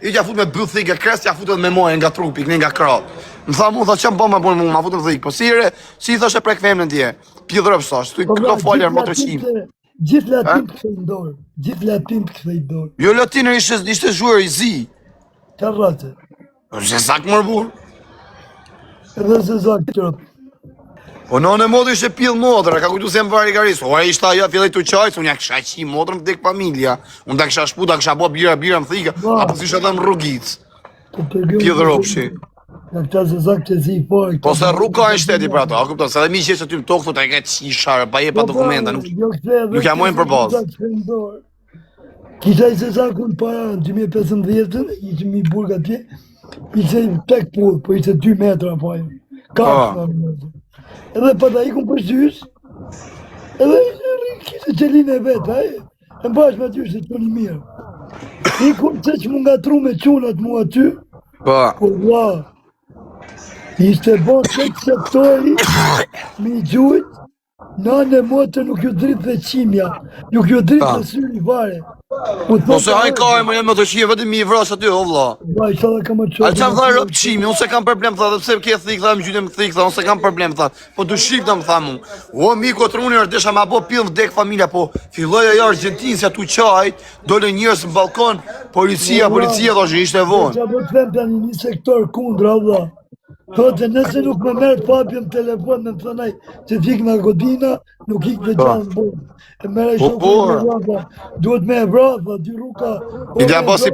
I t'ja fut me byth thik e kres, t'ja futet me mojë nga trupi, nga krap. Më tha mu, tha që më bëma bërë mu, ma futën thik, po si thoshe prek femnën tje, pjë drëpë thash, tu i këto faljar më të rëshim. Gjithë latin të kësaj dorë, gjithë latin të kësaj dorë. Jo latinër ishte zhuar i zi. Ka rrate. Se zak mërbur. Edhe se zak qërët. Po në modë ishe pjellë modrë, ka kujtu se më vari garisë. O, ishte ajo fillej të qajtë, unë ja kësha qi modrë më tek familja. Unë da kësha shpu, da kësha bo bira më thika, apo si shë dhe më rrugicë. Pjellë ropshi. Nga këta se zak që zi fare. Po se rrug ka në shteti për ato, a kupton, se dhe mi që ty më tokë, thot e ka qi sharë, pa je pa dokumenta, nuk ja mojnë për bazë. Kisha i se zakun para në 2015, ishëm i burg atje, ishte tek pull, po ishte 2 metra po ajo. Kashë në metra. Edhe pa ta ikun për gjysh, edhe kishte qelin e vetë, e më bashkë me aty se qëni mirë. Ikun se që më nga tru me qunat mu aty, po vla, ishte bon të sektori, mi gjujt, nane motë nuk ju dritë dhe qimja, nuk ju dritë dhe syri vare. Po se hajnë ka e më jemë të qime, vetëm mi i vrasë aty, o vla. Ba, i shala ka më qërë. A qamë tha rëpë qimi, unë se kam problem, tha, dhe pse ke thik, tha, më gjyte më thik, tha, unë se kam problem, tha, po du shqip të më tha mu. O, mi kotruni ardesha ma bo pillë vdek familja, po filloj ajo Argentinë, se atu qajt, dole njërës në balkon, policia, dhe ishte vonë. Qa po të vem të një sektor kundra, vla. Thote, nëse nuk me merë Fabio në telefon, me më thënaj që t'ik nga godina, nuk ik dhe gjanë bërë. E mere shokë me vrafa, duhet me vrafa, dy ruka. I t'ja bo si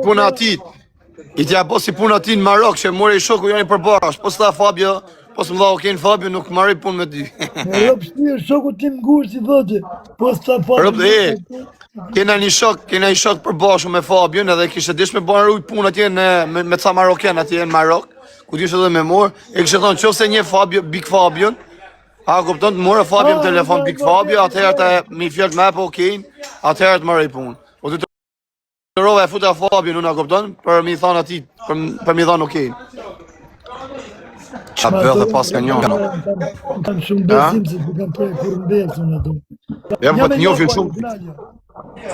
puna atit, në Marok, që more i shoku janë i përbarash, po s'ta Fabio, po s'më dha okejnë Fabio, nuk marri punë me dy. Me rëpë shtirë, shoku tim ngurë si thote, po s'ta Fabio. Rëpë, kena një shok përbashu me Fabio, edhe kishte dish me bërë rujt punë atje me ca Maroken atje në Marok, ku t'ishte dhe me morë, e kështë thonë qo se një Fabio, Big Fabion, a kupton të morë Fabio në telefon Big Fabio, atëherë të mi fjallë me po okejnë, atëherë të marri punë. O të të rove e futa Fabio në kupton, për mi thonë ati, për mi thonë okejnë. Qa bëllë dhe pas ka njohë. Kam shumë besim se të kam prej kur mbesë në ato. Ja, po të njofin shumë.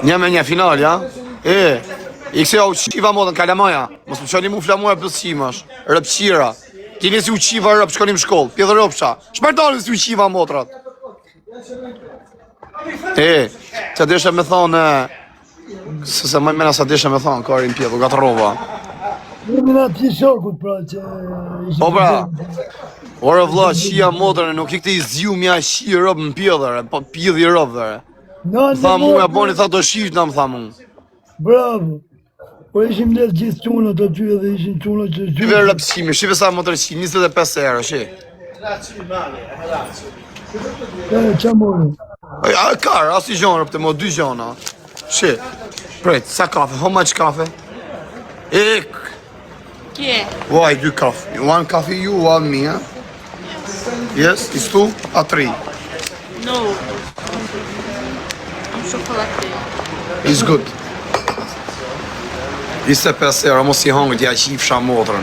Një me një final, ja? I kse ja u qiva modën kalamaja, mos më qëni mu flamuar për qimash, rëpqira. Ti nësi u qiva rëp, shkonim shkollë, pjedhë rëpsha. Shmertani si u qiva motrat. Që deshe me thonë, se më mena sa deshe me thonë, karin pjedhë, gatë rova. Në mina ti shokut pra që... Po pra, ore vla, qia modërë, nuk i këte i zju mja qi rëpë në pjedhëre, po pjedhë i rëpëdhere. Më tha mu, ja boni, tha do shifë në më tha mu. Bravo. Po ishim lesë gjithë qunët aty edhe ishin qunët që gjithë... Shive rëpësimi, shive sa më të rëqimi, 25 euro, shi. Qa morë? Karë, asi gjonë rëpëte, mo 2 gjona. Shi, prejtë, sa kafe, how much kafe? Kje? Why, 2 kafe. 1 coffee you, 1 me, huh? Yes, it's 2 or 3? No. I'm chocolate. It's good. 25 euro, mos i hangët, ja qifësha motrën.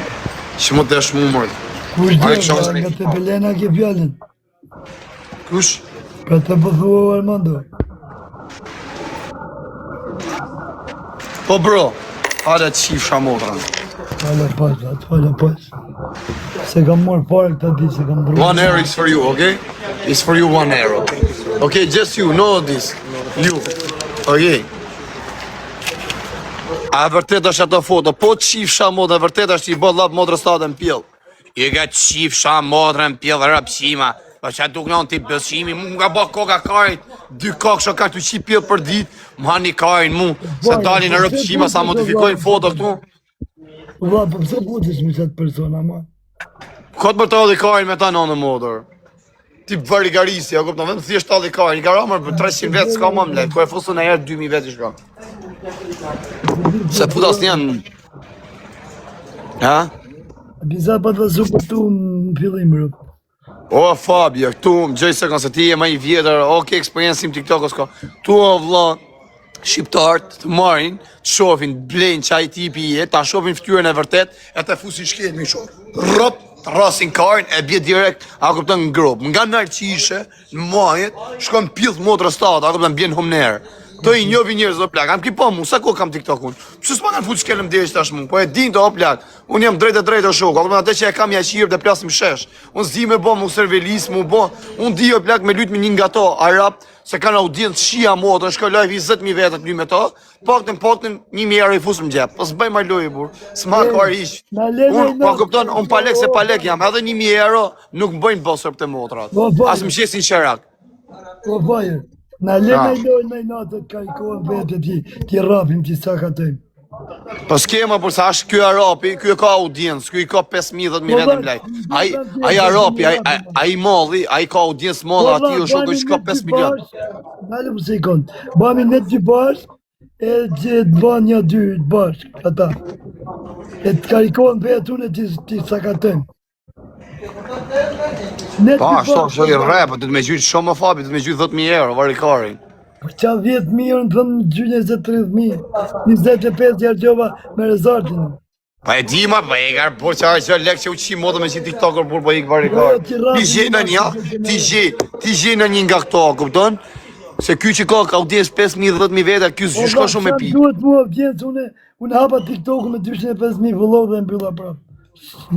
Që më desh mu mërë. Kush dhe, nga të Belena ke fjallin? Kush? Ka të pëthua Armando. Po bro, hale të qifësha motrën. Hala pas. Se kam morë parë këta di, se kam bërë. 1 euro is for you, okay? It's for you 1 euro. Okay, just you, no this. You. Okay. A vërtet është ato foto, po të qifësha modrë, a vërtet është i bët lapë modrë statë në pjellë. I ka qifësha modrë në pjellë rëpqima, pa që atë uknon t'i bësimi, mu nga bë koka karit, 2 kokë shë ka të qi pjellë për ditë, më hani karin mu, se dalin në rëpqima sa modifikojnë foto këtu. Ua, për pëse butesh me qatë persona, ma? Këtë për të adhi karin me ta në modrë. Ti bëri garisi, a kupton, vetëm thjesht talli karin, i garamër për 300 vetë s'ka më mlet, ku e fusën e herë 2000 vetë i shka. Se putas njën... Ha? Biza pa të zupë tu në fillim rëpë. O, Fabio, këtu më gjëj se kanë se ti e ma i vjetër, oke eksperiencim TikTok s'ka. Tu o vla, shqiptartë të marin, të shofin, blenë qaj tipi i ta shofin ftyrën e vërtet, e të fusin shkenë mi shofë. Rëp, të rasin karin, e bje direkt, a këpëtën në grobë. Nga nërë që ishe, në majet, shkon pithë modrë statë, a këpëtën bjenë humnerë. Të i njovi njerëz o plak, am ki po mu, sa ko kam TikTok-un? Pse s'ma kanë fut shkelëm desh tash mu, po e din të o plak, unë jam drejt o shok, atë që e kam ja qirë dhe plasim shesh, unë zdi me bo mu servelis, mu bo, unë di o plak me lyt me një nga to, Arab, se kanë audiencë shia motë, në shkoj live 20.000 vetët ly me to, paktin 1.000 euro i fusëm gjep, po s'bëj ma lojë bur, s'ma kar ish, unë po kupton, unë palek se palek jam, edhe 1.000 euro nuk më bëjnë bosër për të motrat, as më shesin qerak. Po vajë, na lejnë i lojnë me natët ka i kohën vete ti rapim që sa ka tëjmë. Po s'kema për sa është kjo Arapi, kjo ka audiencë, kjo i ka 5.000-10.000 vetëm lajk. Ai Arapi, ai molli, ai ka audiencë molla aty o shokë që ka 5 milion. Dalë për sekund, bami ne dy bash, e që të ban një dy bash, ata. E të karikohen vetë unë ti sa ka tëjmë. Pa, ashtu i rrepë, du të me gjyqë shumë më fabi, du të me gjyqë 10.000 euro, varikarin. Për qa 10.000 në thëmë gjyqë 20-30.000, 25 jargjova me rezartin. Pa e di ma, pa e garë por që arë që lek që u qi modë me që TikToker por pa i varikarin. Ti gjenë një, ti gjenë një nga këto, kupton? Se ky që ka audiencë 5.000-10.000 veta, ky s'gjyshko shumë me pi. Duhet mu audiencë, unë hapa TikTok me 205.000 vëllov dhe mbylla prap.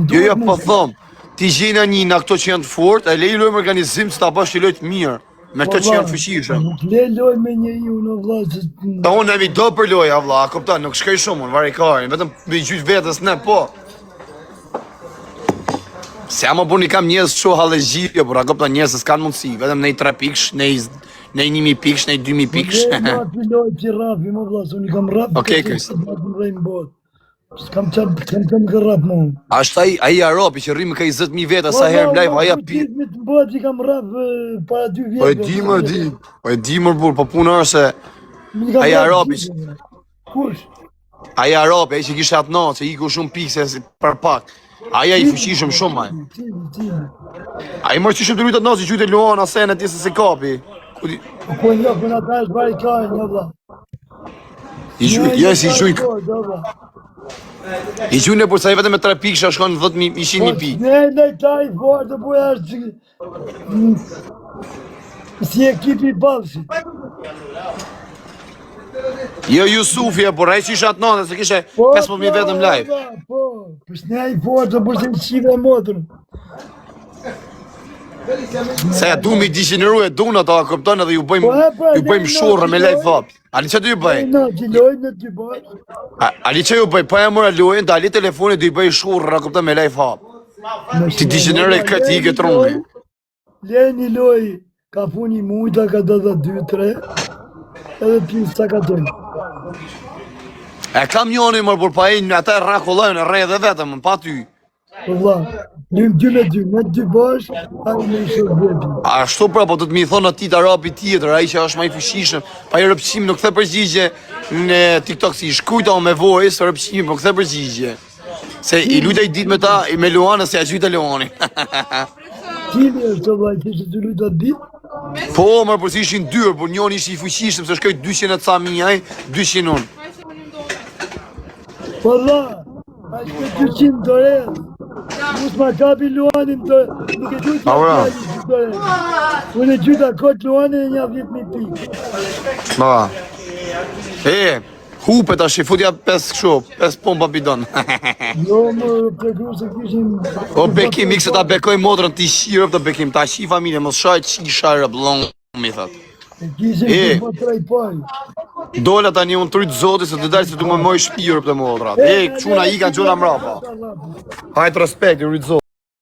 Jo, po thom, ti gjenë një nga këto që janë të fort, e lej lojmë organizim që ta bash të lojtë mirë, me këto që janë fuqishëm. Le loj me një ju në vla që... Ta unë e mi do për loja, vla, kuptan, nuk shkej shumë, unë varikarin, vetëm me gjyqë vetës, ne, po. Se ama buni kam njësë që halëgjit, por a kuptan njësë s'kanë mundësi, vetëm nej 3 piksh, nej 1.000 piksh, nej 2.000 piksh. Le ma loj që rapi, më vla, se unë i kam rapi, Okej, Kris. S'kam që rap mu. Ashtë ai Arapi që rrimë ka 20.000 veta sa herë më live, aja pi... Me të mbët që kam rap para 2 vjetë. Po e di më bur, po punë është se... Ai Arapi që... Kush? Ai Arapi, ai që kishte atë natë, që iku shumë pikse për pak. Aja i fuqishëm shumë, ai. Ai mërë që shumë të lujtë atë natë, që qyte Luana, sene, ti se se kapi. Po një, për në ta është varikarin, një vla. Jes, i gjujnë e përsa i vetëm me 3 pikë që shkon 10.000, 100.000 pikë. Ne lejta i forë të buja është si ekipi i balësit. Jo Jusufi e por, a i që isha atë nane, se kishe 15.000 vetëm live. Po, përsh ne i forë të përse në qive e motërën. Se du mi dishineru e du në ta këpton edhe ju bëjmë shurë me live fap. Ali që du ju bëj? Që lojnë në ty bëj. Ali që ju bëj, pa e mora lojnë, da ali telefonit du ju bëj shurë në këpton me live fap. Ti dishineru e këti i këtë rumi. Lejnë i loj, ka puni mujta, ka do dhe 2-3, edhe ti sa ka dojnë. E kam njoni mërë, por pa e në ata e rakollojnë, e rej dhe vetëm, pa ty. Po vla, njëm 2 me 2 bash, a i me ishe veti. Ashtu pra, po të të mi thonë ati të Arapi tjetër, a i që është ma i fuqishëm, pa i rëpqim nuk the përgjigje në TikTok si shkujta o me voice, rëpqim, po këthe përgjigje. Se i lujta i dit me ta, i me Luana, se a gjyta Luani. Kimi është të vlaj, që të lujta dit? Po, mërë, për si ishin 2, por njën ishi i fuqishëm, se shkoj 200 e ca mijaj, 200 unë. Po vla, a shkoj 200 të rejë. Musë ma kapi Luanin të... Nuk e gjujtë të rejë. Unë e gjujta kotë Luanin e një 10.000 pikë. Ba. Hupet ashtë i futja 5 pompa bidon. Jo, më të kru se kishim... O Bekim, ikse ta bekoj modrën t'i shirëp të Bekim, ta shi familje, mos shaj qi sharëp, long, mi thët. E kishim të po të rejpaj. Dola tani unë të rritë zoti se të dalë se të më moj shpirëp të modrat. Quna i kanë gjona mrapa. Hajtë respekt, i rritë zoti.